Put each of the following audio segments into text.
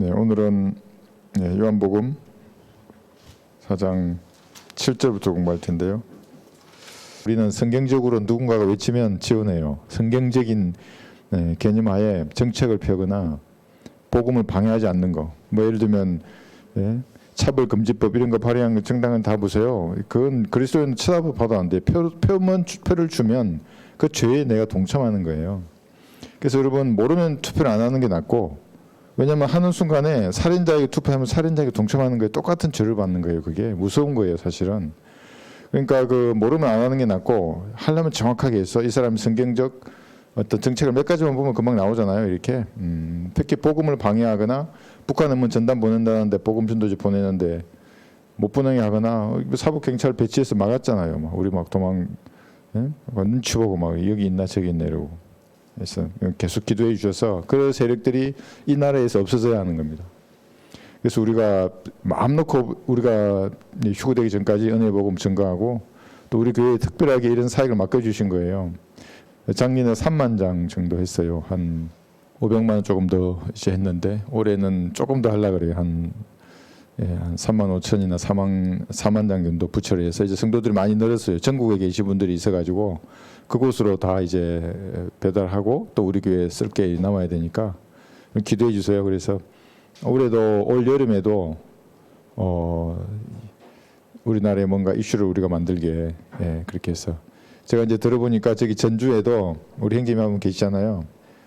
네, 오늘은 요한복음 4장 7절부터 공부할 텐데요. 우리는 성경적으로 누군가가 외치면 지원해요. 성경적인 개념하에 정책을 펴거나 복음을 방해하지 않는 거. 뭐 예를 들면 차별금지법 이런 거 발의한 정당은 다 보세요. 그건 그리스도인 쳐다봐도 안 돼. 표를 주면 그 죄에 내가 동참하는 거예요. 그래서 여러분 모르면 투표를 안 하는 게 낫고, 왜냐하면 하는 순간에 살인자에게 투표하면 살인자에게 동참하는 거에 똑같은 죄를 받는 거예요. 그게 무서운 거예요, 사실은. 그러니까 그 모르면 안 하는 게 낫고, 하려면 정확하게 해서 이 사람이 성경적 어떤 정책을 몇 가지만 보면 금방 나오잖아요. 이렇게 특히 복음을 방해하거나, 북한은 뭐 전단 보낸다는데 복음 전도지 보내는데 못 보내게 하거나, 사복 경찰 배치해서 막았잖아요. 막 우리 막 도망 눈치 보고 막 여기 있나 저기 있나 이러고. 그래서 계속 기도해 주셔서 그 세력들이 이 나라에서 없어져야 하는 겁니다. 그래서 우리가 마음 놓고 우리가 휴거되기 전까지 은혜 복음 증거하고, 또 우리 교회에 특별하게 이런 사역을 맡겨주신 거예요. 작년에 3만 장 정도 했어요. 한 500만 원 조금 더 이제 했는데, 올해는 조금 더 하려고 그래요. 한 3만 5천이나 4만 장 정도 부처를 해서 이제 성도들이 많이 늘었어요. 전국에 계신 분들이 있어가지고 그곳으로 다 이제 배달하고, 또 우리 교회에 쓸 게 남아야 되니까 기도해 주세요. 그래서 올해도 올 여름에도 우리나라에 뭔가 이슈를 우리가 만들게 그렇게 해서, 제가 이제 들어보니까 저기 전주에도 우리 형제님 한 분 계시잖아요.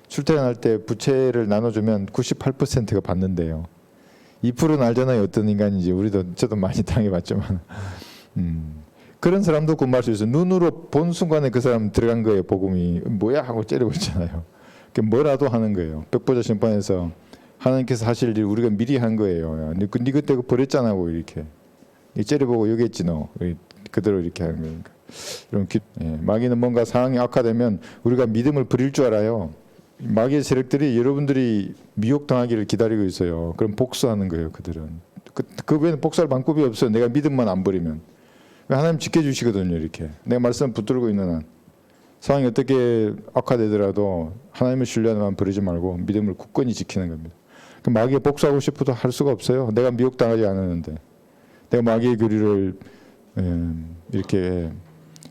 출퇴근할 때 부채를 나눠주면 98%가 받는데요. 2%는 알잖아요. 어떤 인간인지. 저도 많이 당해봤지만 그런 사람도 구원받을 수 있어요. 눈으로 본 순간에 그 사람 들어간 거예요. 복음이 뭐야 하고 째리고 있잖아요. 뭐라도 하는 거예요. 백보자 심판에서 하나님께서 하실 일 우리가 미리 한 거예요. 네 그때 그거 버렸잖아고 이렇게 째려보고 여기했지 너. 그대로 이렇게 하는 거니까. 마귀는 뭔가 상황이 악화되면 우리가 믿음을 버릴 줄 알아요. 마귀의 세력들이 여러분들이 미혹당하기를 기다리고 있어요. 그럼 복수하는 거예요. 그들은 그 외에는 복수할 방법이 없어요. 내가 믿음만 안 버리면. 하나님 지켜주시거든요. 이렇게 내가 말씀 붙들고 있는 한 상황이 어떻게 악화되더라도 하나님을 신뢰하는 버리지 말고 믿음을 굳건히 지키는 겁니다. 마귀에 복수하고 싶어도 할 수가 없어요. 내가 미혹당하지 않았는데, 내가 마귀의 교리를 이렇게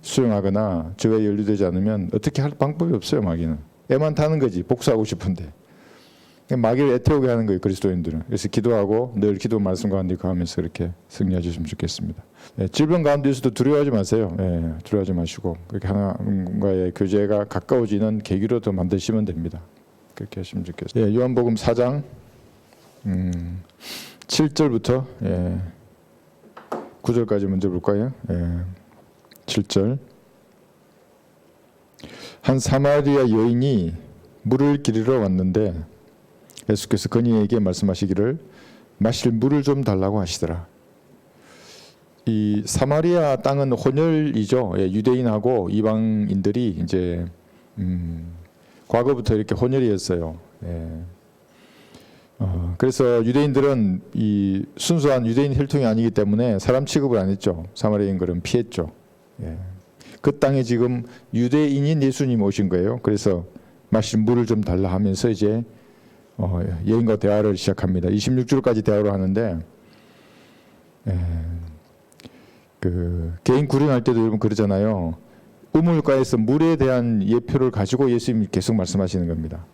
수용하거나 저에 연루되지 않으면 어떻게 할 방법이 없어요. 마귀는 애만 타는 거지. 복수하고 싶은데 마귀를 애태우게 하는 거예요. 그리스도인들은. 그래서 기도하고 늘 기도 말씀 가운데 거하면서 그렇게 승리해 주시면 좋겠습니다. 질병 가운데서도 두려워하지 마세요. 두려워하지 마시고 그렇게 하나님과의 교제가 가까워지는 계기로 더 만드시면 됩니다. 그렇게 하시면 좋겠습니다. 요한복음 4장 7절부터 9절까지 먼저 볼까요? 7절. 한 사마리아 여인이 물을 기르러 왔는데 예수께서 그녀에게 말씀하시기를 마실 물을 좀 달라고 하시더라. 이 사마리아 땅은 혼혈이죠. 유대인하고 이방인들이 이제 과거부터 이렇게 혼혈이었어요. 그래서 유대인들은 이 순수한 유대인 혈통이 아니기 때문에 사람 취급을 안 했죠. 사마리아인들은 피했죠. 그 땅에 지금 유대인인 예수님 오신 거예요. 그래서 마실 물을 좀 달라 하면서 이제 여인과 대화를 시작합니다. 26절까지 대화를 하는데, 그 개인 구령할 때도 여러분 그러잖아요. 우물가에서 물에 대한 예표를 가지고 예수님이 계속 말씀하시는 겁니다.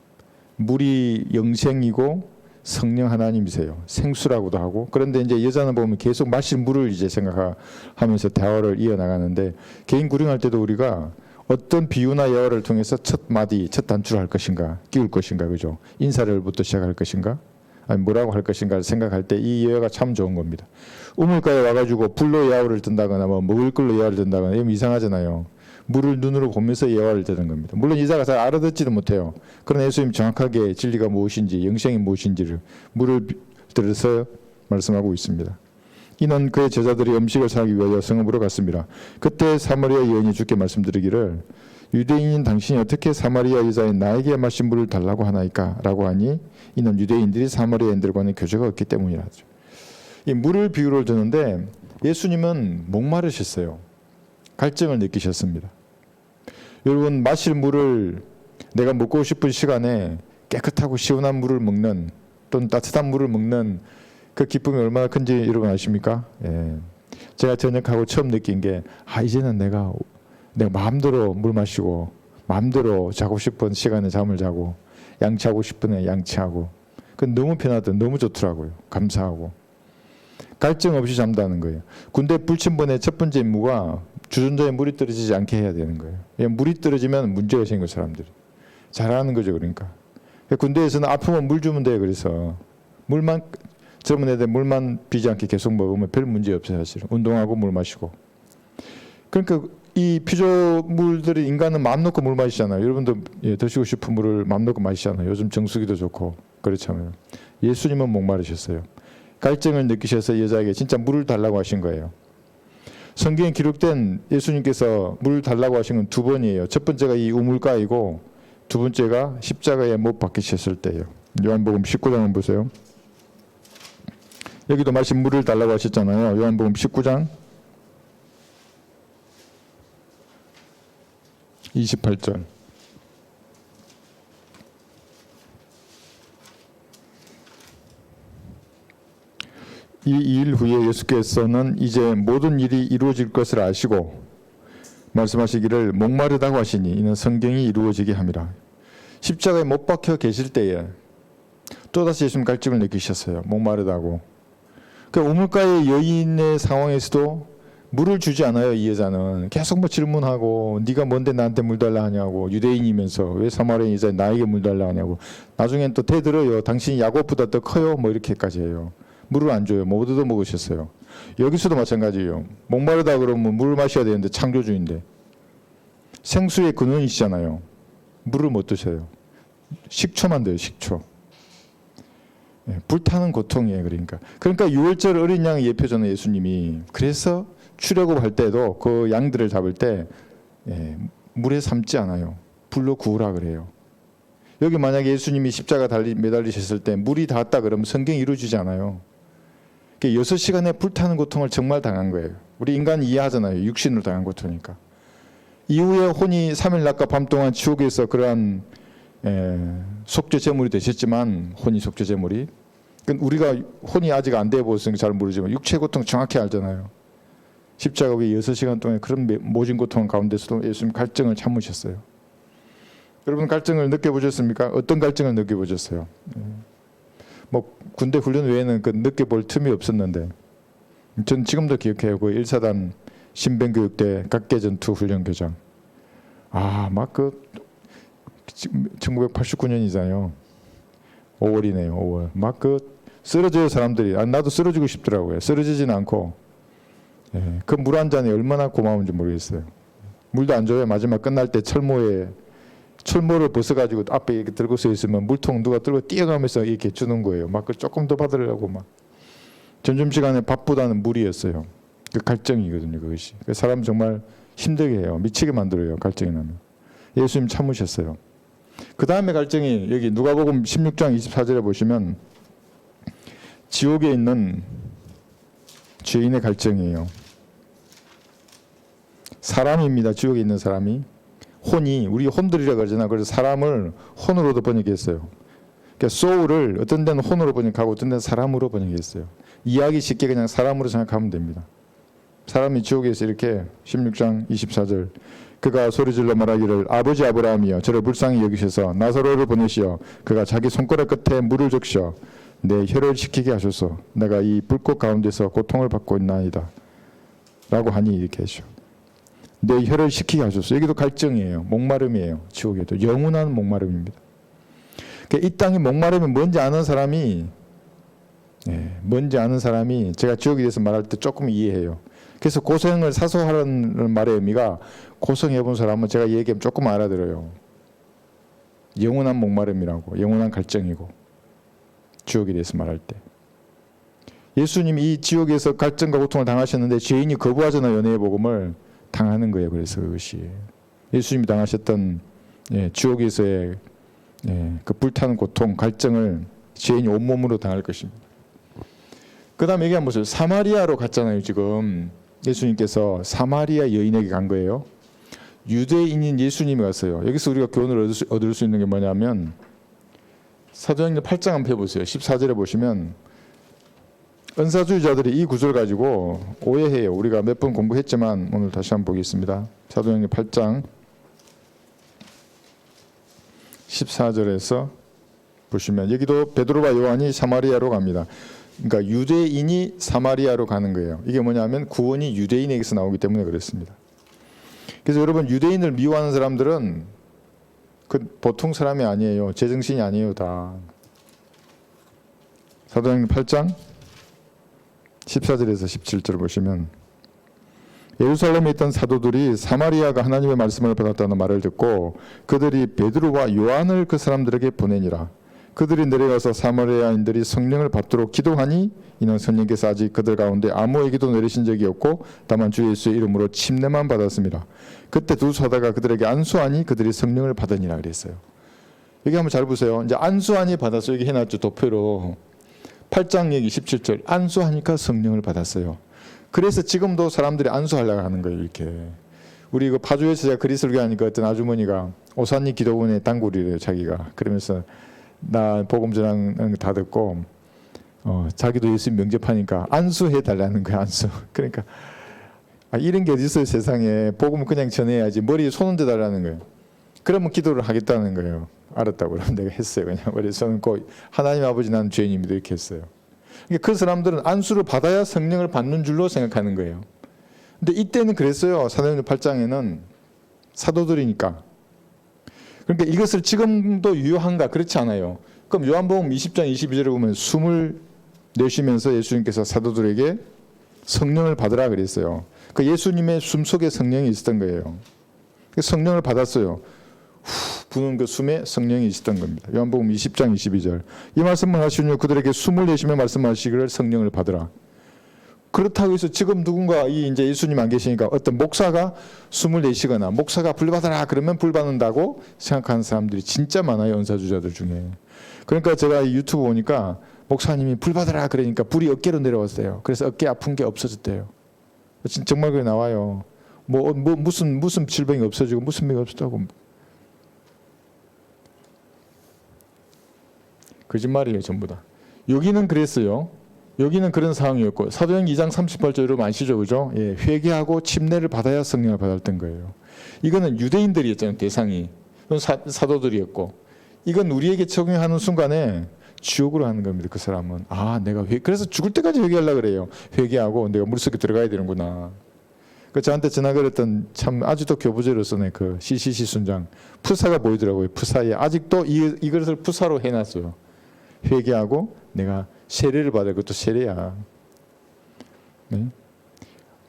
물이 영생이고 성령 하나님이세요. 생수라고도 하고. 그런데 이제 여자는 보면 계속 마실 물을 이제 생각하면서 대화를 이어나가는데, 개인 구령할 때도 우리가 어떤 비유나 예화를 통해서 첫 마디, 첫 단추를 할 것인가, 끼울 것인가, 그죠? 인사를부터 시작할 것인가, 아니 뭐라고 할 것인가를 생각할 때 이 예화가 참 좋은 겁니다. 우물가에 와가지고 불로 예화를 든다거나 뭐 먹을 걸로 예화를 든다거나 이러면 이상하잖아요. 물을 눈으로 보면서 예화를 드는 겁니다. 물론 이자가 잘 알아듣지도 못해요. 그러나 예수님 정확하게 진리가 무엇인지, 영생이 무엇인지를 물을 들어서 말씀하고 있습니다. 이는 그의 제자들이 음식을 사기 위하여 성읍으로 갔습니다. 그때 사마리아 여인이 주께 말씀드리기를 유대인인 당신이 어떻게 사마리아 여자인 나에게 마신 물을 달라고 하나이까? 라고 하니 이는 유대인들이 사마리아인들과는 교제가 없기 때문이라죠. 이 물을 비유를 드는데 예수님은 목마르셨어요. 갈증을 느끼셨습니다. 여러분 마실 물을 내가 먹고 싶은 시간에 깨끗하고 시원한 물을 먹는 또는 따뜻한 물을 먹는 그 기쁨이 얼마나 큰지 여러분 아십니까? 예. 제가 전역하고 처음 느낀 게 이제는 내가 마음대로 물 마시고 마음대로 자고 싶은 시간에 잠을 자고 양치하고 싶은 애 양치하고 그 너무 편하더 너무 좋더라고요. 감사하고 갈증 없이 잠다는 거예요. 군대 불침번의 첫 번째 임무가 주전자에 물이 떨어지지 않게 해야 되는 거예요. 물이 떨어지면 문제가 생겨 사람들이. 잘하는 거죠. 그러니까 군대에서는 아프면 물 주면 돼요. 그래서 물만 젊은 애들 물만 비지 않게 계속 먹으면 별 문제 없어요. 사실 운동하고 물 마시고. 그러니까 이 피조물들이 인간은 마음 놓고 물 마시잖아요. 여러분도 드시고 싶은 물을 마음 놓고 마시잖아요. 요즘 정수기도 좋고 그렇잖아요. 예수님은 목마르셨어요. 갈증을 느끼셔서 여자에게 진짜 물을 달라고 하신 거예요. 성경에 기록된 예수님께서 물 달라고 하신 건 두 번이에요. 첫 번째가 이 우물가이고 두 번째가 십자가에 못 박히셨을 때예요. 요한복음 19장을 보세요. 여기도 마신 물을 달라고 하셨잖아요. 요한복음 19장 28절. 이 일 후에 예수께서는 이제 모든 일이 이루어질 것을 아시고 말씀하시기를 목마르다고 하시니 이는 성경이 이루어지게 함이라. 십자가에 못 박혀 계실 때에 또다시 예수님 갈증을 느끼셨어요. 목마르다고. 그 우물가의 여인의 상황에서도 물을 주지 않아요. 이 여자는 계속 뭐 질문하고 네가 뭔데 나한테 물 달라 하냐고. 유대인이면서 왜 사마리아 여자 나에게 물 달라 하냐고. 나중엔 또 대들어요. 당신이 야곱보다 더 커요. 뭐 이렇게까지 해요. 물을 안 줘요. 못 얻어 먹으셨어요. 여기서도 마찬가지예요. 목마르다 그러면 물을 마셔야 되는데 창조주인데 생수의 근원이시잖아요. 물을 못 드셔요. 식초만 돼요. 식초. 불타는 고통이에요. 그러니까 유월절 어린 양의 예표잖아요. 예수님이. 그래서 출애굽할 때도 그 양들을 잡을 때 물에 삶지 않아요. 불로 구우라 그래요. 여기 만약에 예수님이 십자가 매달리셨을 때 물이 닿았다 그러면 성경이 이루어지지 않아요. 6시간의 불타는 고통을 정말 당한 거예요. 우리 인간 이해하잖아요. 육신으로 당한 고통이니까. 이후에 혼이 3일 낮과 밤 동안 지옥에서 그러한 속죄 제물이 되셨지만 혼이 속죄 제물이 우리가 혼이 아직 안 돼 보였으니까 잘 모르지만 육체 고통 정확히 알잖아요. 십자가 위에 6시간 동안 그런 모진 고통 가운데서도 예수님 갈증을 참으셨어요. 여러분 갈증을 느껴보셨습니까? 어떤 갈증을 느껴보셨어요? 뭐 군대 훈련 외에는 그 느껴볼 틈이 없었는데 전 지금도 기억해요. 그 1사단 신병교육대 각계전투 훈련교장. 막 그 1989년이잖아요. 5월이네요. 5월. 막 그 쓰러져요 사람들이. 나도 쓰러지고 싶더라고요. 쓰러지지는 않고 그 물 한 잔이 얼마나 고마운지 모르겠어요. 물도 안 줘요. 마지막 끝날 때 철모를 벗어가지고 앞에 이렇게 들고 서 있으면 물통 누가 들고 뛰어가면서 이렇게 주는 거예요. 막 조금 더 받으려고 막. 점심시간에 밥보다는 물이었어요. 그 갈증이거든요. 그것이. 사람 정말 힘들게 해요. 미치게 만들어요. 갈증이 나면. 예수님 참으셨어요. 그 다음에 갈증이 여기 누가복음 16장 24절에 보시면 지옥에 있는 죄인의 갈증이에요. 사람입니다. 지옥에 있는 사람이. 혼이 우리 혼들이라 그러잖아. 그래서 사람을 혼으로도 번역했어요. 그러니까 soul을 어떤 데는 혼으로 번역하고 어떤 데는 사람으로 번역했어요. 이해하기 쉽게 그냥 사람으로 생각하면 됩니다. 사람이 지옥에서 이렇게 16장 24절 그가 소리질러 말하기를 아버지 아브라함이여 저를 불쌍히 여기셔서 나사로를 보내시어 그가 자기 손가락 끝에 물을 적셔 내 혀를 식히게 하소서 내가 이 불꽃 가운데서 고통을 받고 있나이다 라고 하니 이렇게 하시오. 내 혀를 식히게 하소서. 여기도 갈증이에요. 목마름이에요. 지옥에도 영원한 목마름입니다. 그러니까 이 땅이 목마름이 뭔지 아는 사람이 제가 지옥에 대해서 말할 때 조금 이해해요. 그래서 고생을 사소하라는 말의 의미가 고생해본 사람은 제가 얘기하면 조금 알아들어요. 영원한 목마름이라고 영원한 갈증이고 지옥에 대해서 말할 때 예수님이 이 지옥에서 갈증과 고통을 당하셨는데 죄인이 거부하잖아요. 연애의 복음을 당하는 거예요. 그래서 그것이 예수님이 당하셨던 지옥에서의 그 불타는 고통, 갈증을 죄인이 온몸으로 당할 것입니다. 그 다음에 얘기한 모습 사마리아로 갔잖아요. 지금 예수님께서 사마리아 여인에게 간 거예요. 유대인인 예수님이 갔어요. 여기서 우리가 교훈을 얻을 수 있는 게 뭐냐면 사도행전 8장 한번 해보세요. 14절에 보시면 은사주의자들이 이 구절 가지고 오해해요. 우리가 몇 번 공부했지만 오늘 다시 한번 보겠습니다. 사도행전 8장 14절에서 보시면 여기도 베드로와 요한이 사마리아로 갑니다. 그러니까 유대인이 사마리아로 가는 거예요. 이게 뭐냐면 구원이 유대인에게서 나오기 때문에 그렇습니다. 그래서 여러분 유대인을 미워하는 사람들은 그 보통 사람이 아니에요. 제정신이 아니에요. 다. 사도행전 8장 14절에서 17절 보시면 예루살렘에 있던 사도들이 사마리아가 하나님의 말씀을 받았다는 말을 듣고 그들이 베드로와 요한을 그 사람들에게 보내니라. 그들이 내려가서 사마리아인들이 성령을 받도록 기도하니 이는 성령께서 아직 그들 가운데 아무에게도 내리신 적이 없고 다만 주 예수의 이름으로 침례만 받았습니다. 그때 두 사도가 그들에게 안수하니 그들이 성령을 받으니라 그랬어요. 여기 한번 잘 보세요. 이제 안수하니 받았어요. 여기 해놨죠. 도표로 8장 여기 17절 안수하니까 성령을 받았어요. 그래서 지금도 사람들이 안수하려고 하는 거예요. 이렇게 우리 그 파주에서 제가 글이 설교하니까 어떤 아주머니가 오산리 기도원의 단골이래요. 자기가 그러면서 나 복음 전하는 거 다 듣고 자기도 예수님 명접하니까 안수해 달라는 거야. 안수. 그러니까 이런 게 어디 있어요. 세상에. 복음은 그냥 전해야지 머리에 손 얹어 달라는 거예요. 그러면 기도를 하겠다는 거예요. 알았다고 그러면 내가 했어요. 그냥 머리에 손 얹고 하나님 아버지 나는 죄인입니다 이렇게 했어요. 그러니까 그 사람들은 안수를 받아야 성령을 받는 줄로 생각하는 거예요. 근데 이때는 그랬어요. 사도행전 8장에는 사도들이니까. 그러니까 이것을 지금도 유효한가? 그렇지 않아요. 그럼 요한복음 20장 22절에 보면 숨을 내쉬면서 예수님께서 사도들에게 성령을 받으라 그랬어요. 그 예수님의 숨 속에 성령이 있었던 거예요. 성령을 받았어요. 후 부는 그 숨에 성령이 있었던 겁니다. 요한복음 20장 22절. 이 말씀을 하시니 그들에게 숨을 내쉬며 말씀하시기를 성령을 받으라. 그렇다고 해서 지금 누군가 이제 예수님 안 계시니까 어떤 목사가 숨을 내쉬거나 목사가 불 받아라 그러면 불 받는다고 생각하는 사람들이 진짜 많아요. 은사주자들 중에. 그러니까 제가 이 유튜브 보니까 목사님이 불 받아라 그러니까 불이 어깨로 내려왔어요. 그래서 어깨 아픈 게 없어졌대요. 정말 그게 나와요. 무슨 질병이 없어지고 무슨 병이 없었다고. 거짓말이에요. 전부 다. 여기는 그랬어요. 여기는 그런 상황이었고 사도행 2장 38절 여러분 아시죠? 그죠? 예, 회개하고 침례를 받아야 성령을 받았던 거예요. 이거는 유대인들이었잖아요. 대상이. 이건 사도들이었고 이건 우리에게 적용하는 순간에 지옥으로 하는 겁니다. 그 사람은. 그래서 죽을 때까지 회개하려고 그래요. 회개하고 내가 물속에 들어가야 되는구나. 그 저한테 전화 걸었던 참 아직도 교부제로서는 그 CCC 순장 푸사가 보이더라고요. 푸사에 아직도 이것을 푸사로 해놨어요. 회개하고 내가 세례를 받을 것도 세례야. 네?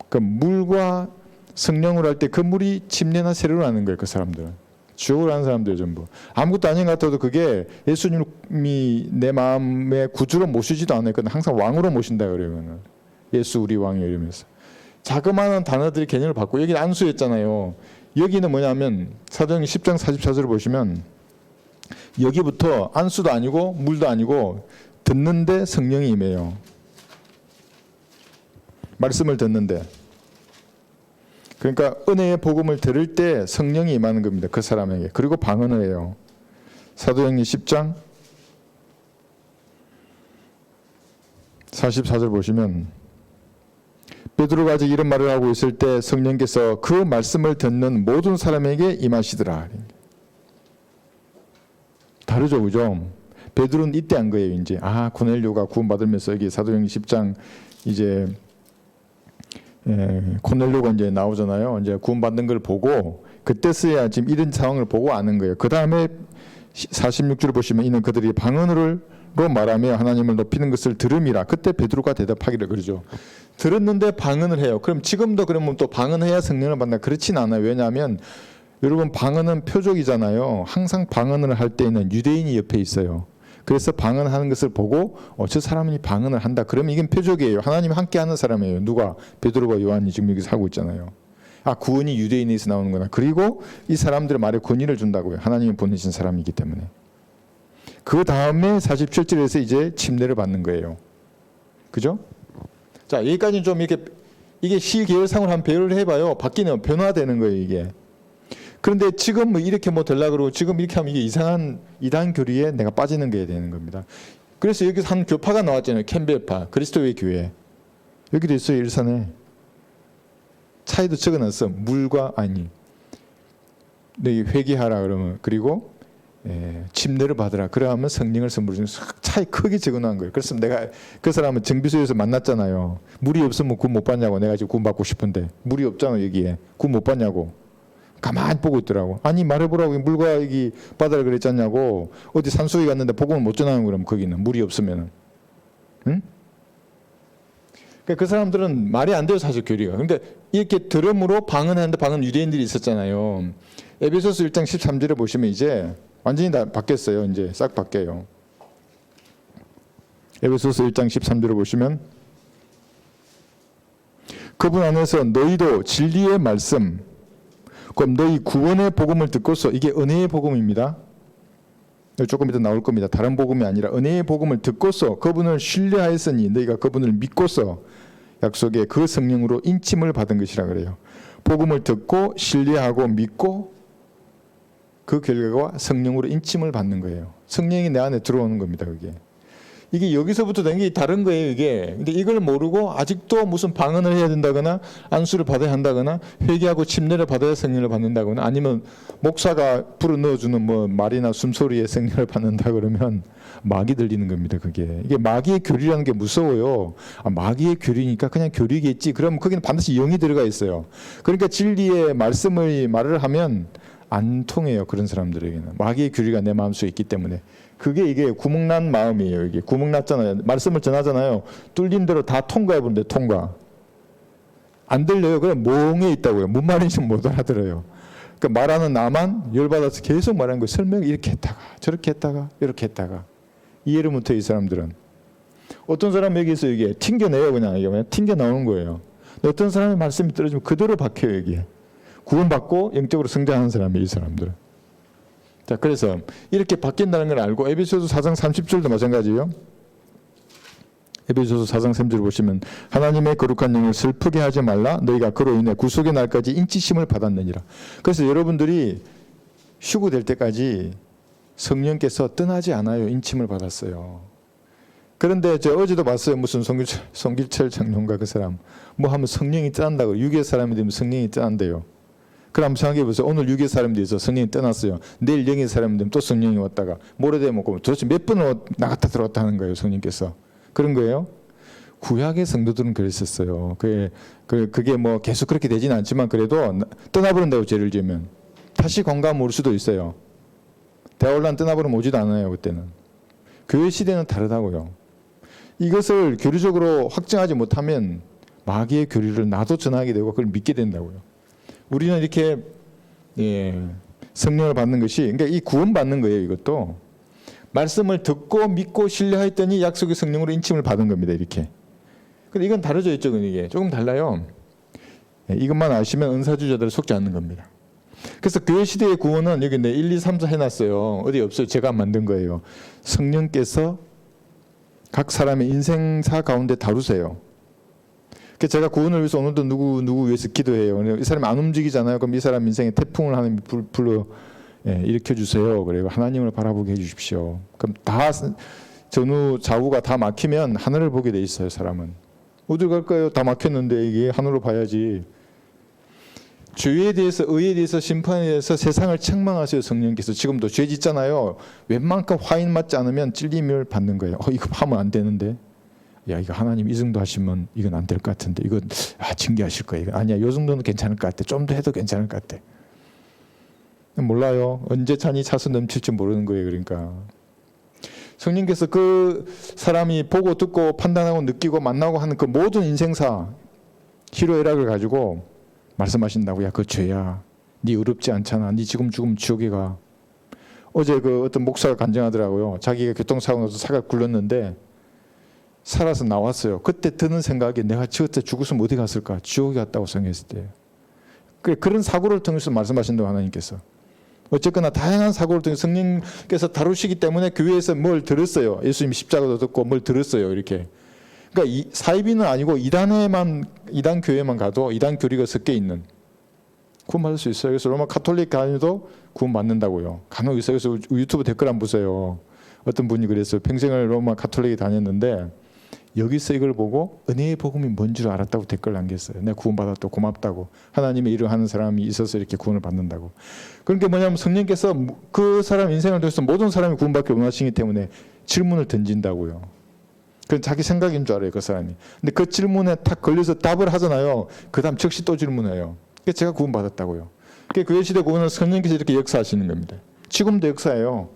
그 물과 성령으로 할 때 그 물이 침례나 세례로 하는 거예요. 그 사람들은. 지옥을 하는 사람들 전부. 아무것도 아닌 것 같아도 그게 예수님이 내 마음의 구주로 모시지도 않아요. 항상 왕으로 모신다 그러면 예수 우리 왕이 이러면서. 자그마한 단어들이 개념을 받고 여기는 안수였잖아요. 여기는 뭐냐면 사도행전 10장 44절을 보시면 여기부터 안수도 아니고 물도 아니고 듣는데 성령이 임해요. 말씀을 듣는데. 그러니까 은혜의 복음을 들을 때 성령이 임하는 겁니다. 그 사람에게. 그리고 방언을 해요. 사도행전 10장 44절 보시면 베드로가 아직 이런 말을 하고 있을 때 성령께서 그 말씀을 듣는 모든 사람에게 임하시더라. 다르죠. 그죠? 베드로는 이때 한 거예요. 이제 고넬료가 구원받으면서 여기 사도행전 10장 이제 고넬료가 이제 나오잖아요. 이제 구원받는 걸 보고 그때서야 지금 이런 상황을 보고 아는 거예요. 그 다음에 46절 보시면 이는 그들이 방언으로 말하며 하나님을 높이는 것을 들음이라. 그때 베드로가 대답하기를 그러죠. 들었는데 방언을 해요. 그럼 지금도 그러면 또 방언해야 성령을 받나? 그렇진 않아요. 왜냐하면 여러분 방언은 표적이잖아요. 항상 방언을 할 때에는 유대인이 옆에 있어요. 그래서 방언하는 것을 보고 저 사람이 방언을 한다. 그러면 이건 표적이에요. 하나님 함께하는 사람이에요. 누가? 베드로와 요한이 지금 여기서 하고 있잖아요. 구원이 유대인에서 나오는구나. 그리고 이 사람들의 말에 권위를 준다고요. 하나님이 보내신 사람이기 때문에. 그 다음에 47절에서 이제 침례를 받는 거예요. 그죠? 자, 여기까지는 좀 이게 시계열상으로 한 배열을 해봐요. 바뀌는 변화되는 거예요. 이게. 그런데 지금 뭐 이렇게 뭐 되려고 그러고 지금 이렇게 하면 이게 이상한 이단 교리에 내가 빠지는 게 되는 겁니다. 그래서 여기서 한 교파가 나왔잖아요. 캠벨파, 그리스도의 교회. 여기도 있어요. 일산에. 차이도 적어놨어. 물과 아니. 너희 회개하라 그러면 그리고 침례를 받으라. 그러면 성령을 선물 주는 차이 크게 적어놓은 거예요. 그래서 내가 그 사람은 정비소에서 만났잖아요. 물이 없으면 구원 못 받냐고. 내가 지금 구원 받고 싶은데 물이 없잖아 여기에. 구원 못 받냐고. 가만히 보고 있더라고. 아니 말해보라고. 물과 여기 바다를 그랬잖냐고. 어디 산속에 갔는데 복음을 못 전하는 거라면 거기는 물이 없으면은. 응? 그러니까 그 사람들은 말이 안 돼요 사실 교리가. 근데 이렇게 들음으로 방언하는데 방언 유대인들이 있었잖아요. 에베소서 1장 13절에 보시면 이제 완전히 다 바뀌었어요. 이제 싹 바뀌어요. 에베소서 1장 13절을 보시면 그분 안에서 너희도 진리의 말씀 그럼 너희 구원의 복음을 듣고서 이게 은혜의 복음입니다. 조금 이따 나올 겁니다. 다른 복음이 아니라 은혜의 복음을 듣고서 그분을 신뢰하였으니 너희가 그분을 믿고서 약속의 그 성령으로 인침을 받은 것이라 그래요. 복음을 듣고 신뢰하고 믿고 그 결과가 성령으로 인침을 받는 거예요. 성령이 내 안에 들어오는 겁니다. 그게. 이게 여기서부터 된 게 다른 거예요. 이게. 근데 이걸 모르고 아직도 무슨 방언을 해야 된다거나 안수를 받아야 한다거나 회개하고 침례를 받아야 성령을 받는다거나 아니면 목사가 불어 넣어주는 뭐 말이나 숨소리에 성령을 받는다 그러면 마귀 들리는 겁니다. 그게. 이게 마귀의 교리라는 게 무서워요. 아, 마귀의 교리니까 그냥 교리겠지. 그러면 거기는 반드시 영이 들어가 있어요. 그러니까 진리의 말을 하면 안 통해요. 그런 사람들에게는. 마귀의 교리가 내 마음속에 있기 때문에. 그게 이게 구멍난 마음이에요. 이게 구멍 났잖아요. 말씀을 전하잖아요. 뚫린 대로 다 통과해 보는데 통과. 안 들려요. 그냥 멍해 있다고요. 뭔 말인지 못 알아들어요. 그러니까 말하는 나만 열받아서 계속 말하는 거예요. 설명 이렇게 했다가 저렇게 했다가 이렇게 했다가 이해를 못해 이 사람들은. 어떤 사람 여기서 이게 튕겨내요. 그냥 이게 그냥 튕겨 나오는 거예요. 어떤 사람의 말씀이 떨어지면 그대로 박혀요. 이게. 구원받고 영적으로 성장하는 사람이에요. 이 사람들은. 자, 그래서 이렇게 바뀐다는 걸 알고 에베소서 4장 30절도 마찬가지예요. 에베소서 4장 3절 보시면 하나님의 거룩한 영을 슬프게 하지 말라 너희가 그로 인해 구속의 날까지 인치심을 받았느니라. 그래서 여러분들이 휴구될 때까지 성령께서 떠나지 않아요. 인침을 받았어요. 그런데 저 어제도 봤어요. 무슨 송길철 장로인가 그 사람 뭐 하면 성령이 떠난다고. 유괴 사람이 되면 성령이 떠난대요. 그럼 생각해 보세요. 오늘 유괴 사람이 돼서 성령이 떠났어요. 내일 영의 사람이 되면 또 성령이 왔다가 모레 되면 도대체 몇 번을 나갔다 들어왔다 하는 거예요. 성령께서. 그런 거예요. 구약의 성도들은 그랬었어요. 그게 뭐 계속 그렇게 되지는 않지만 그래도 떠나버린다고 죄를 지으면 다시 건강 올 수도 있어요. 대화혼란 떠나버리면 오지도 않아요. 그때는. 교회 시대는 다르다고요. 이것을 교리적으로 확증하지 못하면 마귀의 교리를 나도 전하게 되고 그걸 믿게 된다고요. 우리는 이렇게 성령을 받는 것이 그러니까 이 구원 받는 거예요. 이것도 말씀을 듣고 믿고 신뢰했더니 약속의 성령으로 인침을 받은 겁니다. 이렇게. 근데 이건 다르죠. 이쪽은 이게 조금 달라요. 이것만 아시면 은사주자들을 속지 않는 겁니다. 그래서 교회 시대의 구원은 여기 1, 2, 3, 4 해놨어요. 어디 없어요. 제가 만든 거예요. 성령께서 각 사람의 인생사 가운데 다루세요. 제가 구원을 위해서 오늘도 누구 위해서 기도해요. 이 사람이 안 움직이잖아요. 그럼 이 사람 인생에 태풍을 하나님이 불러 일으켜주세요. 그리고 하나님을 바라보게 해주십시오. 그럼 다 전후 좌우가 다 막히면 하늘을 보게 돼 있어요. 사람은. 어디 갈까요? 다 막혔는데 이게 하늘로 봐야지. 죄에 대해서 의에 대해서 심판에 대해서 세상을 책망하세요. 성령께서. 지금도 죄 짓잖아요. 웬만큼 화인 맞지 않으면 찔림을 받는 거예요. 이거 하면 안 되는데. 야, 이거 하나님 이 정도 하시면 이건 안 될 것 같은데 이건 징계하실 거예요. 아니야, 이 정도는 괜찮을 것 같아. 좀 더 해도 괜찮을 것 같아. 몰라요. 언제 찬이 차서 넘칠지 모르는 거예요. 그러니까 성령께서 그 사람이 보고 듣고 판단하고 느끼고 만나고 하는 그 모든 인생사 희로애락을 가지고 말씀하신다고. 야, 그 죄야. 네 어렵지 않잖아. 네 지금 죽으면 지옥에 가. 어제 그 어떤 목사가 간증하더라고요. 자기가 교통사고 나서 차가 굴렀는데 살아서 나왔어요. 그때 드는 생각이 내가 그때 죽었으면 어디 갔을까? 지옥에 갔다고 생각했을 때. 그런 사고를 통해서 말씀하신다고 하나님께서. 어쨌거나 다양한 사고를 통해서 성령께서 다루시기 때문에 교회에서 뭘 들었어요. 예수님 십자가도 듣고 뭘 들었어요. 이렇게. 그러니까 사이비는 아니고 이단 교회만 가도 이단 교리가 섞여 있는 구원받을 수 있어요. 그래서 로마 가톨릭 다녀도 구원받는다고요. 간혹 있어요. 그래서 유튜브 댓글 안 보세요. 어떤 분이 그랬어요. 평생을 로마 가톨릭에 다녔는데 여기서 이걸 보고 은혜의 복음이 뭔 줄 알았다고 댓글 남겼어요. 내가 구원받았다고 고맙다고. 하나님의 일을 하는 사람이 있어서 이렇게 구원을 받는다고. 그런 게 뭐냐면 성령께서 그 사람 인생을 통해서 모든 사람이 구원받기 원하시기 때문에 질문을 던진다고요. 그건 자기 생각인 줄 알아요, 그 사람이. 근데 그 질문에 탁 걸려서 답을 하잖아요. 그 다음 즉시 또 질문해요. 그래서 제가 구원받았다고요. 그러니까 교회 시대 구원은 성령께서 이렇게 역사하시는 겁니다. 지금도 역사예요.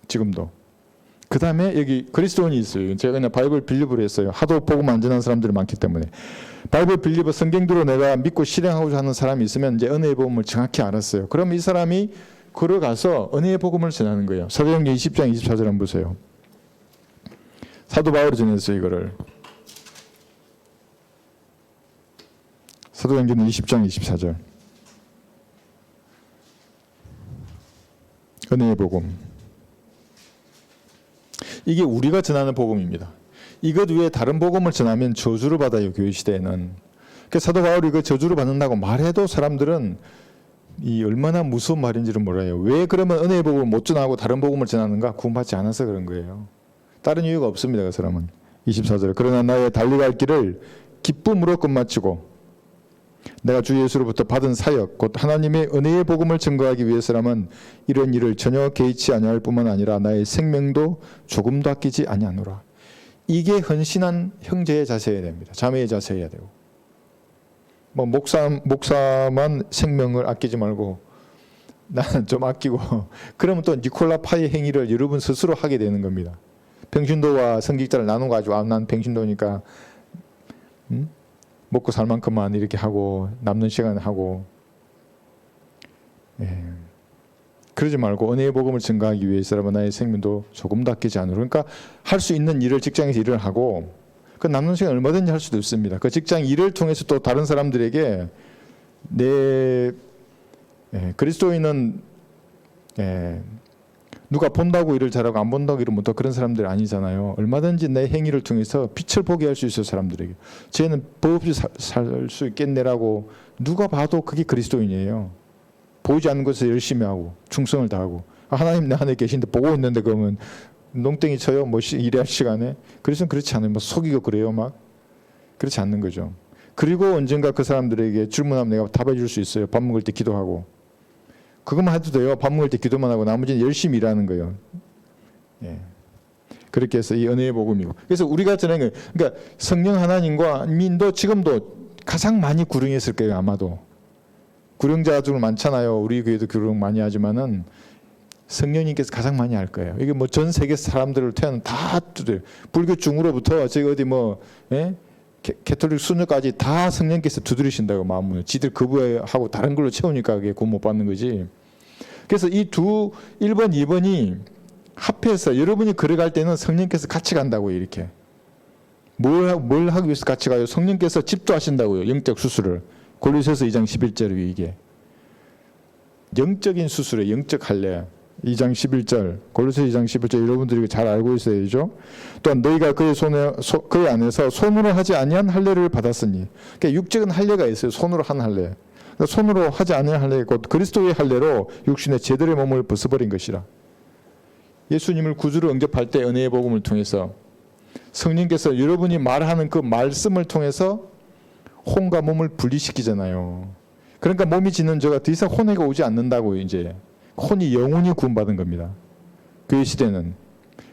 지금도. 그 다음에 여기 그리스도인이 있어요. 제가 그냥 바이블 빌립으로 했어요. 하도 복음 안 전하는 사람들이 많기 때문에. 바이블 빌립을 성경대로 내가 믿고 실행하고자 하는 사람이 있으면 이제 은혜의 복음을 정확히 알았어요. 그럼 이 사람이 걸어가서 은혜의 복음을 전하는 거예요. 사도행전 20장 24절 한번 보세요. 사도 바울이 전했어요, 이거를. 사도행전 20장 24절. 은혜의 복음. 이게 우리가 전하는 복음입니다. 이것 외에 다른 복음을 전하면 저주를 받아요, 교회 시대에는. 그래서 사도 바울이 그 저주를 받는다고 말해도 사람들은 이 얼마나 무서운 말인지를 몰라요. 왜 그러면 은혜의 복음을 못 전하고 다른 복음을 전하는가? 구원받지 않아서 그런 거예요. 다른 이유가 없습니다, 그 사람은. 24절. 그러나 나의 달려갈 길을 기쁨으로 끝마치고 내가 주 예수로부터 받은 사역 곧 하나님의 은혜의 복음을 증거하기 위해서라면 이런 일을 전혀 개의치 아니할 뿐만 아니라 나의 생명도 조금도 아끼지 아니하노라. 이게 헌신한 형제의 자세여야 됩니다. 자매의 자세여야 되고. 뭐 목사만 생명을 아끼지 말고 나는 좀 아끼고 그러면 또 니콜라 파의 행위를 여러분 스스로 하게 되는 겁니다. 평신도와 성직자를 나눠가지고 난 평신도니까 먹고 살 만큼만 이렇게 하고 남는 시간에 하고 그러지 말고 은혜의 복음을 증거하기 위해서라면 나의 생명도 조금도 아끼지 않으라. 그러니까 할 수 있는 일을 직장에서 일을 하고 그 남는 시간 얼마든지 할 수도 있습니다. 그 직장 일을 통해서 또 다른 사람들에게 그리스도인은 누가 본다고 일을 잘하고 안 본다고 일을 못하고 그런 사람들이 아니잖아요. 얼마든지 내 행위를 통해서 빛을 보게 할 수 있어요, 사람들에게. 쟤는 법 없이 살 수 있겠네라고 누가 봐도 그게 그리스도인이에요. 보이지 않는 것에 열심히 하고 충성을 다하고 하나님 내 안에 계신데 보고 있는데 그러면 농땡이 쳐요? 뭐 일할 시간에? 그래서 그렇지 않아요. 뭐 속이고 그래요, 막. 그렇지 않는 거죠. 그리고 언젠가 그 사람들에게 질문하면 내가 답해 줄 수 있어요. 밥 먹을 때 기도하고. 그것만 해도 돼요. 밥 먹을 때 기도만 하고 나머지는 열심히 일하는 거예요. 그렇게 해서 이 은혜의 복음이고. 그래서 우리가 전하는 거예요. 그러니까 성령 하나님과 민도 지금도 가장 많이 구령했을 거예요, 아마도. 구령자들 많잖아요. 우리 교회도 구령 많이 하지만은 성령님께서 가장 많이 할 거예요. 이게 뭐 전 세계 사람들을 태어난 다 두드려요. 불교 중으로부터 저기 어디 뭐 개톨릭 수녀까지 다 성령께서 두드리신다고 마음을. 지들 거부하고 다른 걸로 채우니까 그게 구원 못 받는 거지. 그래서 이 1번, 2번이 합해서 여러분이 걸어갈 때는 성령께서 같이 간다고요. 이렇게. 뭘 하기 위해서 같이 가요? 성령께서 집도하신다고요. 영적 수술을. 골로새서 2장 11절이 이게. 영적인 수술에 영적 할례. 2장 11절, 골로새 2장 11절 여러분들이 잘 알고 있어야죠. 또한 너희가 그의 안에서 손으로 하지 아니한 할례를 받았으니. 그러니까 육적인 할례가 있어요. 손으로 한 할례. 그러니까 손으로 하지 아니한 할례 곧 그리스도의 할례로 육신의 제들의 몸을 벗어버린 것이라. 예수님을 구주로 영접할 때 은혜의 복음을 통해서 성령께서 여러분이 말하는 그 말씀을 통해서 혼과 몸을 분리시키잖아요. 그러니까 몸이 짓는 죄가 더 이상 혼에가 오지 않는다고요. 이제. 혼이 영원히 구원받은 겁니다. 교회 시대는.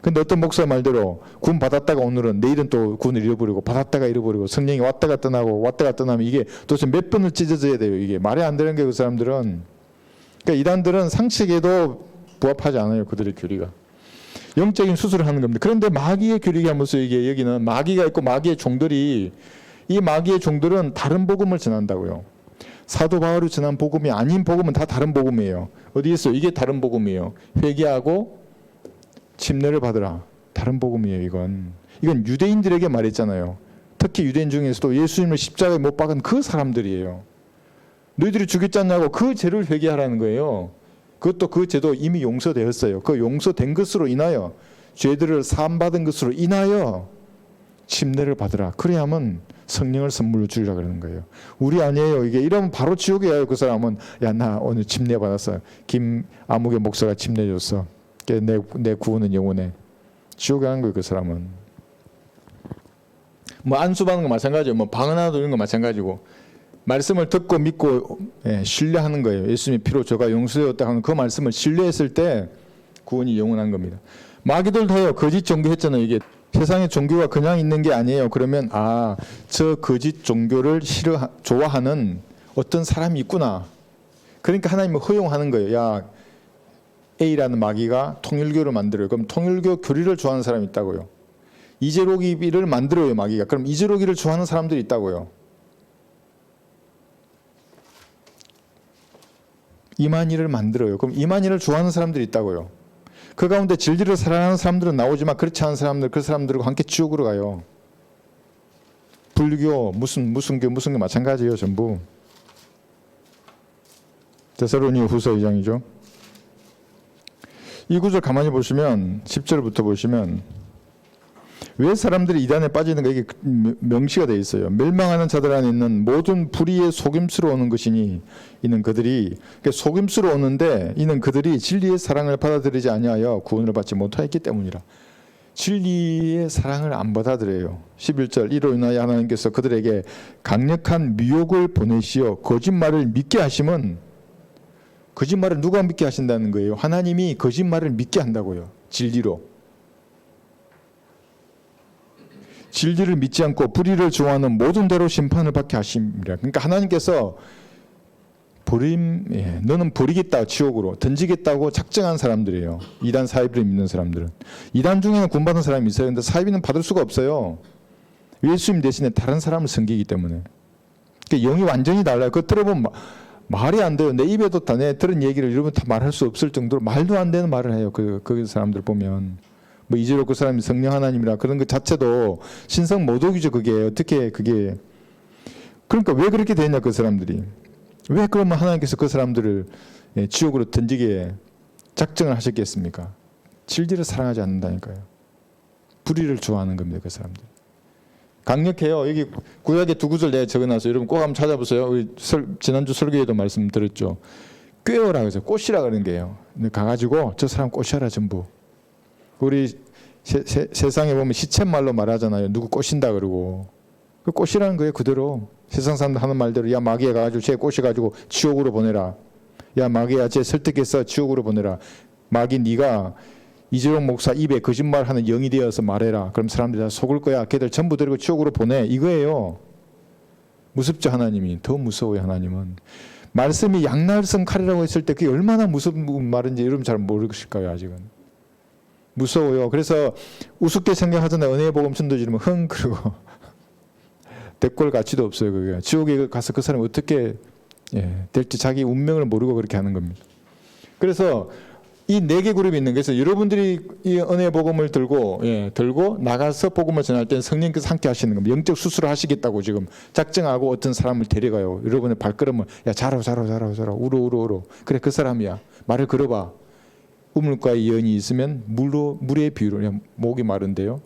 근데 어떤 목사 말대로 구원 받았다가 오늘은 내일은 또 구원을 잃어버리고 받았다가 잃어버리고 성령이 왔다가 떠나고 왔다가 떠나면 이게 도대체 몇 번을 찢어져야 돼요. 이게 말이 안 되는 게 그 사람들은. 그러니까 이단들은 상식에도 부합하지 않아요. 그들의 교리가. 영적인 수술을 하는 겁니다. 그런데 마귀의 교리가 하면서 이게 여기는 마귀가 있고 마귀의 종들이 이 마귀의 종들은 다른 복음을 전한다고요. 사도 바울이 전한 복음이 아닌 복음은 다 다른 복음이에요. 어디 있어요? 이게 다른 복음이에요. 회개하고 침례를 받으라. 다른 복음이에요. 이건 유대인들에게 말했잖아요. 특히 유대인 중에서도 예수님을 십자가에 못 박은 그 사람들이에요. 너희들이 죽였지 않냐고 그 죄를 회개하라는 거예요. 그것도 그 죄도 이미 용서되었어요. 그 용서된 것으로 인하여 죄들을 사함받은 것으로 인하여 침례를 받으라. 그래야만 성령을 선물로 주리라 그러는 거예요. 우리 아니에요. 이게 이러면 바로 지옥이에요. 그 사람은 야, 나 오늘 침례 받았어. 김아무개 목사가 침례 줬어. 내 구원은 영원해. 지옥에 가는 거예요. 그 사람은. 뭐 안수 받는 거 마찬가지예요. 뭐 방언하는 이런 거 마찬가지고. 말씀을 듣고 믿고 신뢰하는 거예요. 예수님의 피로 저가 용서되었다 하는 그 말씀을 신뢰했을 때 구원이 영원한 겁니다. 마귀들도 해요. 거짓 종교 했잖아요. 이게 세상의 종교가 그냥 있는 게 아니에요. 그러면 저 거짓 종교를 좋아하는 어떤 사람이 있구나. 그러니까 하나님은 허용하는 거예요. 야, A라는 마귀가 통일교를 만들어요. 그럼 통일교 교리를 좋아하는 사람이 있다고요. 이재로기를 만들어요. 마귀가. 그럼 이재로기를 좋아하는 사람들이 있다고요. 이만희를 만들어요. 그럼 이만희를 좋아하는 사람들이 있다고요. 그 가운데 진리를 사랑하는 사람들은 나오지만 그렇지 않은 사람들, 그 사람들과 함께 지옥으로 가요. 불교, 무슨 교 마찬가지예요. 전부. 데살로니가후서 2장이죠. 이 구절 가만히 보시면 10절부터 보시면 왜 사람들이 이단에 빠지는가 이게 명시가 되어 있어요. 멸망하는 자들 안에 있는 모든 불의의 속임수로 오는 것이니 이는 그들이 속임수로 오는데 이는 그들이 진리의 사랑을 받아들이지 아니하여 구원을 받지 못하였기 때문이라. 진리의 사랑을 안 받아들여요. 11절 이로 인하여 하나님께서 그들에게 강력한 미혹을 보내시어 거짓말을 믿게 하심은 거짓말을 누가 믿게 하신다는 거예요? 하나님이 거짓말을 믿게 한다고요. 진리로. 진리를 믿지 않고 불의를 좋아하는 모든 대로 심판을 받게 하십니다. 그러니까 하나님께서 너는 버리겠다 지옥으로 던지겠다고 작정한 사람들이에요. 이단 사이비를 믿는 사람들은. 이단 중에는 구원받은 사람이 있어요. 그런데 사이비는 받을 수가 없어요. 예수님 대신에 다른 사람을 섬기기 때문에. 그러니까 영이 완전히 달라요. 그거 들어보면 말이 안 돼요. 내 입에도 다 내 들은 얘기를 이러면 다 말할 수 없을 정도로 말도 안 되는 말을 해요. 그 사람들 보면. 뭐 이제로 그 사람이 성령 하나님이라 그런 것 자체도 신성 모독이죠. 그게 어떻게 그게 그러니까 왜 그렇게 되냐 그 사람들이 왜 그러면 하나님께서 그 사람들을 지옥으로 던지게 작정을 하셨겠습니까? 진리를 사랑하지 않는다니까요. 불의를 좋아하는 겁니다. 그 사람들 강력해요. 여기 구약의 두 구절 내가 적어놨어요. 여러분 꼭 한번 찾아보세요. 우리 지난주 설교에도 말씀드렸죠. 꿰어라 그래서 꽃이라 그러는 게요. 가가지고 저 사람 꽃이라 전부. 우리 세상에 보면 시쳇말로 말하잖아요. 누구 꼬신다 그러고. 그 꽃이라는 거예요. 그대로. 세상 사람들 하는 말대로 야 마귀야 가가지고 쟤 꼬셔가지고 지옥으로 보내라. 야 마귀야 쟤 설득해서 지옥으로 보내라. 마귀 네가 이재용 목사 입에 거짓말하는 영이 되어서 말해라. 그럼 사람들이 다 속을 거야. 걔들 전부 데리고 지옥으로 보내. 이거예요. 무섭죠 하나님이. 더 무서워요 하나님은. 말씀이 양날성 칼이라고 했을 때 그게 얼마나 무서운 말인지 여러분 잘 모르실까요 아직은. 무서워요. 그래서 우습게 생각하잖아요. 은혜의 복음 전도지르면 흥 그러고 대꼴 가치도 없어요. 그게 지옥에 가서 그 사람이 어떻게 될지 자기 운명을 모르고 그렇게 하는 겁니다. 그래서 이 4개 그룹이 있는 거에서 여러분들이 이 은혜의 복음을 들고 나가서 복음을 전할 때는 성령께서 함께 하시는 겁니다. 영적 수술을 하시겠다고 지금 작정하고 어떤 사람을 데려가요. 여러분의 발걸음을 야 자로 우로 그래 그 사람이야. 말을 걸어봐. 우물가에 연이 있으면 물의 비유를 목이 마른데요.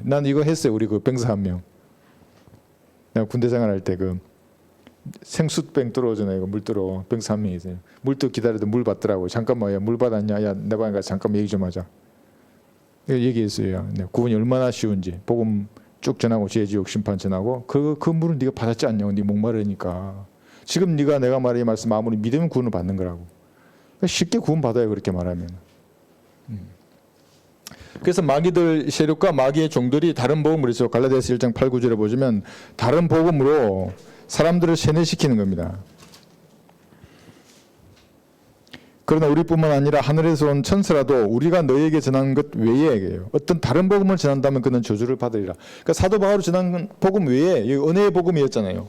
난 이거 했어요. 우리 그 병사 한 명. 내가 군대 생활할 때 그 생수병 들어오잖아요. 물 들어 병사 한 명이 있어요. 물도 기다리다 물 받더라고. 잠깐만 야 물 받았냐? 야 내 방에 가서 잠깐 얘기 좀 하자. 얘기했어요. 구원이 얼마나 쉬운지 복음 쭉 전하고 죄지옥 심판 전하고 그 물은 네가 받았지 않냐고. 네 목마르니까. 지금 네가 내가 말한 이 말씀 아무리 믿으면 구원을 받는 거라고. 쉽게 구원받아요. 그렇게 말하면. 그래서 마귀들 세력과 마귀의 종들이 다른 복음을 해서 갈라디아서 1장 8, 9절에 보시면 다른 복음으로 사람들을 세뇌시키는 겁니다. 그러나 우리뿐만 아니라 하늘에서 온 천사라도 우리가 너에게 전한 것 외에 어떤 다른 복음을 전한다면 그는 저주를 받으리라. 그러니까 사도 바울이 전한 복음 외에 은혜의 복음이었잖아요.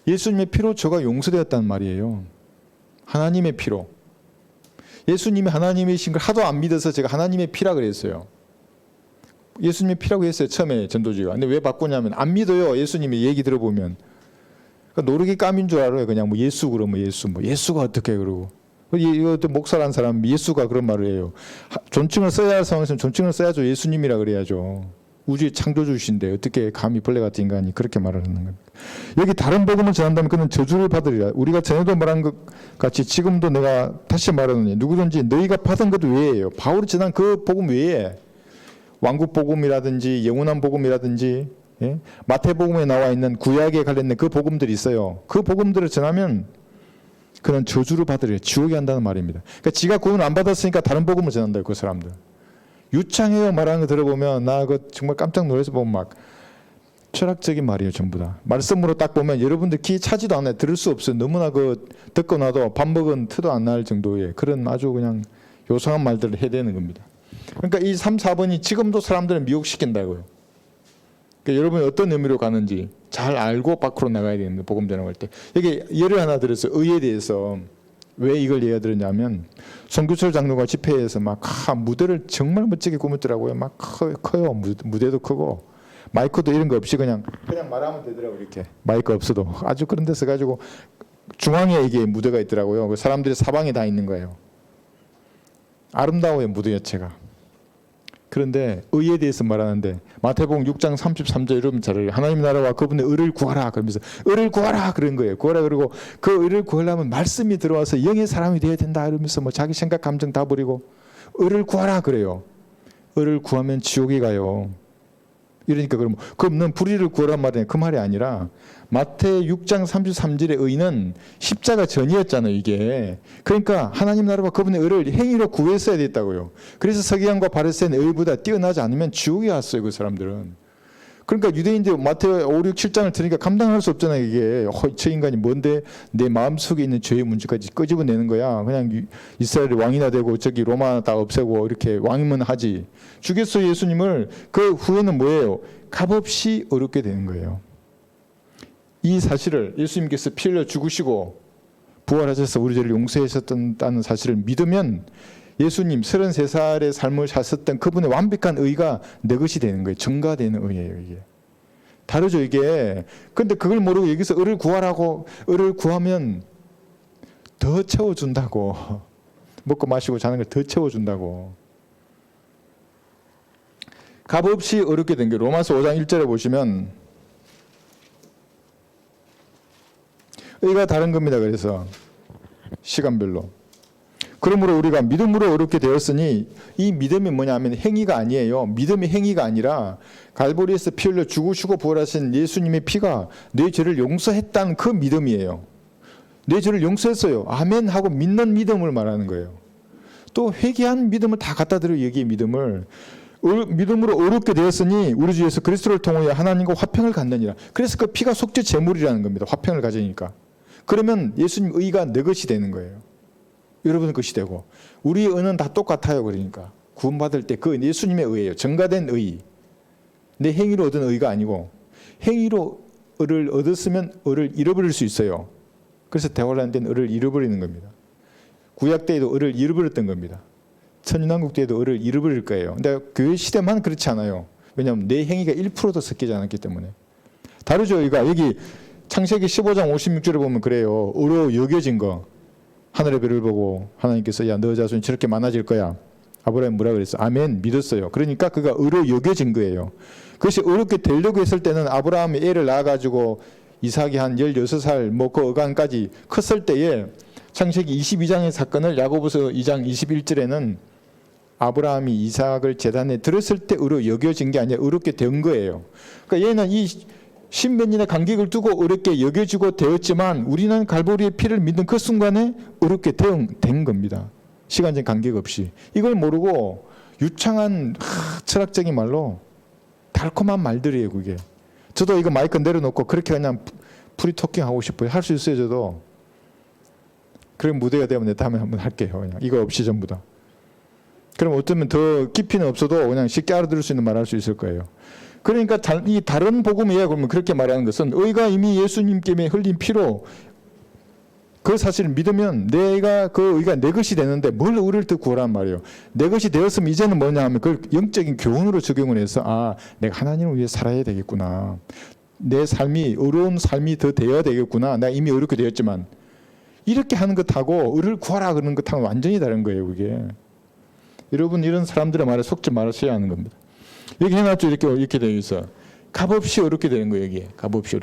예수님의 피로 저가 용서되었다는 말이에요. 하나님의 피로. 예수님이 하나님이신 걸 하도 안 믿어서 제가 하나님의 피라 그랬어요. 예수님의 피라고 했어요. 처음에 전도지가. 근데 왜 바꾸냐면 안 믿어요. 예수님의 얘기 들어보면. 그러니까 노르기 까민 줄 알아요. 그냥 뭐 예수 그러면 예수가 어떻게 그러고. 이거 목사라는 사람 예수가 그런 말을 해요. 존칭을 써야 할 상황에서는 존칭을 써야죠. 예수님이라 그래야죠. 우주의 창조주신데 어떻게 감히 벌레 같은 인간이 그렇게 말하는 겁니까? 여기 다른 복음을 전한다면 그는 저주를 받으리라. 우리가 전에도 말한 것 같이 지금도 내가 다시 말하노니 누구든지 너희가 받은 것 외에요. 바울이 전한 그 복음 외에 왕국 복음이라든지 영원한 복음이라든지 예? 마태복음에 나와 있는 구약에 관련된 그 복음들이 있어요. 그 복음들을 전하면 그는 저주를 받으리라. 지옥에 한다는 말입니다. 그러니까 지가 구원을 안 받았으니까 다른 복음을 전한다고 그 사람들. 유창해요 말하는 거 들어보면 나 그 정말 깜짝 놀라서 보면 막 철학적인 말이에요 전부 다. 말씀으로 딱 보면 여러분들 귀 차지도 않아요. 들을 수 없어요. 너무나 그 듣고 나도 밥 먹은 티도 안 날 정도의 그런 아주 그냥 요상한 말들을 해야 되는 겁니다. 그러니까 이 3, 4번이 지금도 사람들을 미혹시킨다고요. 그러니까 여러분이 어떤 의미로 가는지 잘 알고 밖으로 나가야 되는데 복음 전할 때. 여기 예를 하나 들었어요. 의에 대해서. 왜 이걸 예가 들었냐면 송규철 장로가 집회에서 막 무대를 정말 멋지게 꾸몄더라고요. 막 커요. 무대도 크고 마이크도 이런 거 없이 그냥 말하면 되더라고요. 이렇게 마이크 없어도 아주 그런 데서 가지고 중앙에 이게 무대가 있더라고요. 그 사람들이 사방에 다 있는 거예요. 아름다워요 무대 자체가. 그런데 의에 대해서 말하는데 마태복음 6장 33절 여러분 잘 알아요. 하나님 나라와 그분의 의를 구하라 그러면서 의를 구하라 그런 거예요. 구하라 그러고 그 의를 구하려면 말씀이 들어와서 영의 사람이 되어야 된다 이러면서 뭐 자기 생각 감정 다 버리고 의를 구하라 그래요. 의를 구하면 지옥에 가요. 이러니까 그럼 넌 불의를 구하란 말이냐 그 말이 아니라 마태 6장 33절의 의는 십자가 전이었잖아요 이게. 그러니까 하나님 나라와 그분의 의를 행위로 구했어야 됐다고요. 그래서 서기관과 바리새인의 의보다 뛰어나지 않으면 지옥에 갔어요 그 사람들은. 그러니까 유대인들 마태 5, 6, 7장을 들으니까 감당할 수 없잖아요 이게. 저 인간이 뭔데 내 마음속에 있는 죄의 문제까지 끄집어내는 거야. 그냥 이스라엘이 왕이나 되고 저기 로마 다 없애고 이렇게 왕이면 하지. 주겠어요 예수님을. 그 후에는 뭐예요? 값없이 어렵게 되는 거예요. 이 사실을 예수님께서 피 흘려 죽으시고 부활하셔서 우리 죄를 용서하셨다는 사실을 믿으면 예수님 33살의 삶을 사셨던 그분의 완벽한 의가 내 것이 되는 거예요. 증가되는 의예요 이게. 다르죠 이게. 그런데 그걸 모르고 여기서 의를 구하라고 의를 구하면 더 채워준다고. 먹고 마시고 자는 걸 더 채워준다고. 값없이 어렵게 된 게 로마서 5장 1절에 보시면 의가 다른 겁니다. 그래서 시간별로. 그러므로 우리가 믿음으로 어렵게 되었으니 이 믿음이 뭐냐면 행위가 아니에요. 믿음이 행위가 아니라 갈보리에서 피 흘려 죽으시고 부활하신 예수님의 피가 내 죄를 용서했다는 그 믿음이에요. 내 죄를 용서했어요. 아멘 하고 믿는 믿음을 말하는 거예요. 또 회개한 믿음을 다 갖다 드려요. 여기에 믿음을. 믿음으로 어렵게 되었으니 우리 주 예수 그리스도를 통하여 하나님과 화평을 갖느니라. 그래서 그 피가 속죄 제물이라는 겁니다. 화평을 가지니까. 그러면 예수님 의가 내 것이 되는 거예요. 여러분 것이 되고 우리의 의는 다 똑같아요. 그러니까 구원받을 때 그 예수님의 의예요. 증가된 의. 내 행위로 얻은 의가 아니고 행위로 의를 얻었으면 의를 잃어버릴 수 있어요. 그래서 대환란 된 의를 잃어버리는 겁니다. 구약 때에도 의를 잃어버렸던 겁니다. 천년왕국 때에도 의를 잃어버릴 거예요. 근데 교회 시대만 그렇지 않아요. 왜냐하면 내 행위가 1%도 섞이지 않았기 때문에. 다르죠. 의가 여기 창세기 15장 56절에 보면 그래요. 의로 여겨진 거. 하늘의 별을 보고 하나님께서 야 너 자손이 저렇게 많아질 거야. 아브라함이 뭐라 그랬어? 아멘 믿었어요. 그러니까 그가 의로 여겨진 거예요. 그것이 어렵게 되려고 했을 때는 아브라함이 애를 낳아가지고 이삭이 한 16살 그 어간까지 컸을 때에 창세기 22장의 사건을 야고보서 2장 21절에는 아브라함이 이삭을 제단에 들었을 때 의로 여겨진 게 아니라 어렵게 된 거예요. 그러니까 얘는 이 십몇 년의 간격을 두고 어렵게 여겨지고 되었지만 우리는 갈보리의 피를 믿는 그 순간에 어렵게 된 겁니다. 시간적 간격 없이. 이걸 모르고 유창한 철학적인 말로 달콤한 말들이에요. 그게. 저도 이거 마이크 내려놓고 그렇게 그냥 프리토킹 하고 싶어요. 할 수 있어요. 저도. 그런 무대가 되면 내 다음에 한번 할게요. 그냥 이거 없이 전부 다. 그럼 어쩌면 더 깊이는 없어도 그냥 쉽게 알아들을 수 있는 말 할 수 있을 거예요. 그러니까 이 다른 복음이에요. 그러면 그렇게 말하는 것은 의가 이미 예수님께 흘린 피로 그 사실을 믿으면 내가 그 의가 내 것이 되는데 뭘 의를 더 구하란 말이에요. 내 것이 되었으면 이제는 뭐냐 하면 그걸 영적인 교훈으로 적용을 해서 아 내가 하나님을 위해 살아야 되겠구나. 내 삶이 의로운 삶이 더 되어야 되겠구나. 나 이미 어렵게 되었지만 이렇게 하는 것하고 의를 구하라 그러는 것하고는 완전히 다른 거예요. 그게. 여러분 이런 사람들의 말에 속지 말으셔야 하는 겁니다. 여기 해놨죠. 이렇게 되어 있어. 값없이 어렵게 되는 거예요. 여기에 값없이.